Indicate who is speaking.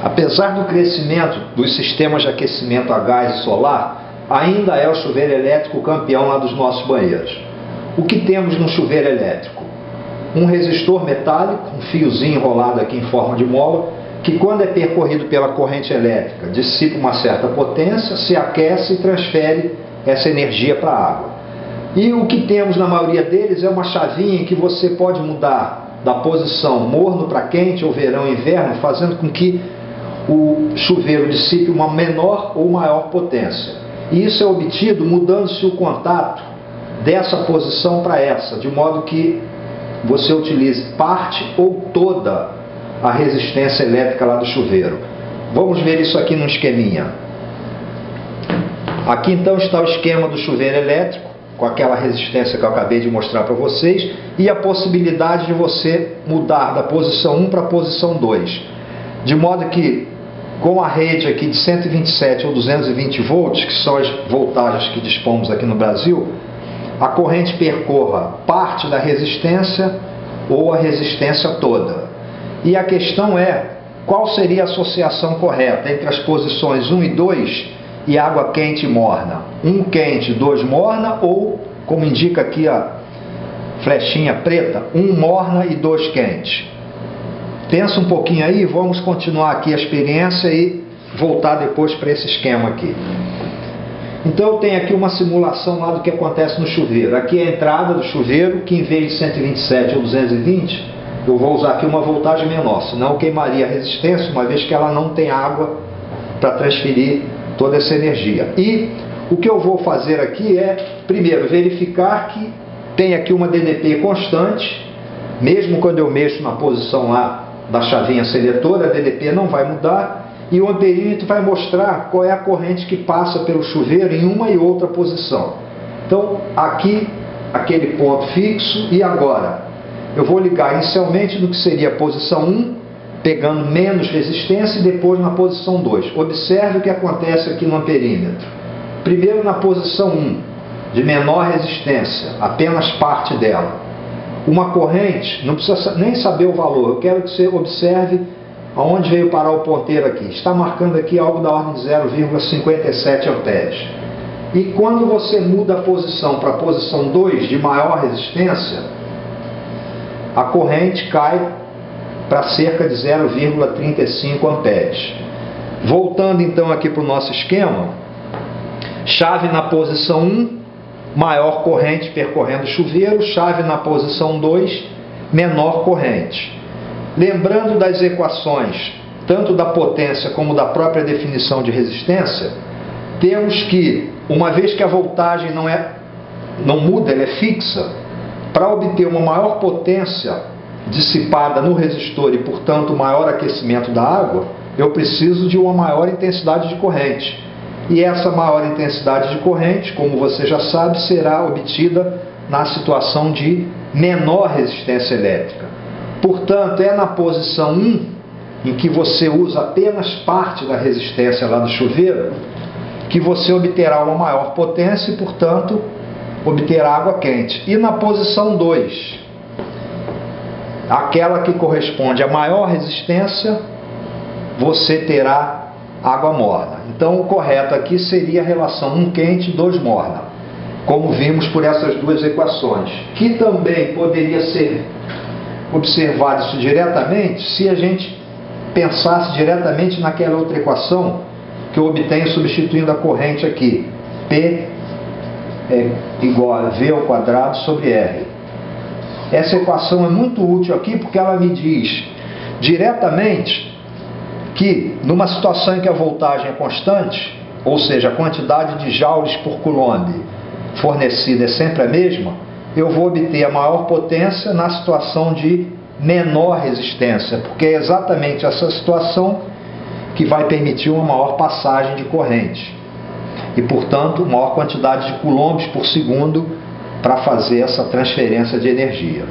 Speaker 1: Apesar do crescimento dos sistemas de aquecimento a gás e solar, ainda é o chuveiro elétrico campeão lá dos nossos banheiros. O que temos no chuveiro elétrico? Um resistor metálico, um fiozinho enrolado aqui em forma de mola, que quando é percorrido pela corrente elétrica, dissipa uma certa potência, se aquece e transfere essa energia para a água. E o que temos na maioria deles é uma chavinha em que você pode mudar da posição morno para quente, ou verão e inverno, fazendo com que o chuveiro dissipe uma menor ou maior potência. E isso é obtido mudando-se o contato dessa posição para essa, de modo que você utilize parte ou toda a resistência elétrica lá do chuveiro. Vamos ver isso aqui no esqueminha. Aqui então está o esquema do chuveiro elétrico, com aquela resistência que eu acabei de mostrar para vocês, e a possibilidade de você mudar da posição 1 para a posição 2. De modo que, com a rede aqui de 127 ou 220 volts, que são as voltagens que dispomos aqui no Brasil, a corrente percorra parte da resistência ou a resistência toda. E a questão é, qual seria a associação correta entre as posições 1 e 2 e água quente e morna? 1 quente, 2 morna, ou, como indica aqui a flechinha preta, 1 morna e 2 quente. Pensa um pouquinho aí, vamos continuar aqui a experiência e voltar depois para esse esquema aqui. Então eu tenho aqui uma simulação lá do que acontece no chuveiro. Aqui é a entrada do chuveiro, que em vez de 127 ou 220, eu vou usar aqui uma voltagem menor, senão eu queimaria a resistência, uma vez que ela não tem água para transferir toda essa energia. E o que eu vou fazer aqui é, primeiro, verificar que tem aqui uma DDP constante, mesmo quando eu mexo na posição lá da chavinha seletora, a DDP não vai mudar, e o amperímetro vai mostrar qual é a corrente que passa pelo chuveiro em uma e outra posição. Então, aqui, aquele ponto fixo, e agora? Eu vou ligar inicialmente no que seria a posição 1, pegando menos resistência, e depois na posição 2. Observe o que acontece aqui no amperímetro. Primeiro na posição 1, de menor resistência, apenas parte dela. Uma corrente, não precisa nem saber o valor, eu quero que você observe aonde veio parar o ponteiro aqui. Está marcando aqui algo da ordem de 0,57 amperes. E quando você muda a posição para a posição 2, de maior resistência, a corrente cai para cerca de 0,35 amperes. Voltando então aqui para o nosso esquema, chave na posição 1, maior corrente percorrendo o chuveiro, chave na posição 2, menor corrente. Lembrando das equações, tanto da potência como da própria definição de resistência, temos que, uma vez que a voltagem não muda, ela é fixa, para obter uma maior potência dissipada no resistor e, portanto, maior aquecimento da água, eu preciso de uma maior intensidade de corrente. E essa maior intensidade de corrente, como você já sabe, será obtida na situação de menor resistência elétrica. Portanto, é na posição 1, em que você usa apenas parte da resistência lá do chuveiro, que você obterá uma maior potência e, portanto, obterá água quente. E na posição 2, aquela que corresponde à maior resistência, você terá água morna. Então o correto aqui seria a relação 1 quente e 2 morna, como vimos por essas duas equações, que também poderia ser observado isso diretamente se a gente pensasse diretamente naquela outra equação que eu obtenho substituindo a corrente aqui, P é igual a V ao quadrado sobre R. Essa equação é muito útil aqui porque ela me diz diretamente que numa situação em que a voltagem é constante, ou seja, a quantidade de joules por coulomb fornecida é sempre a mesma, eu vou obter a maior potência na situação de menor resistência, porque é exatamente essa situação que vai permitir uma maior passagem de corrente e, portanto, maior quantidade de coulombs por segundo para fazer essa transferência de energia.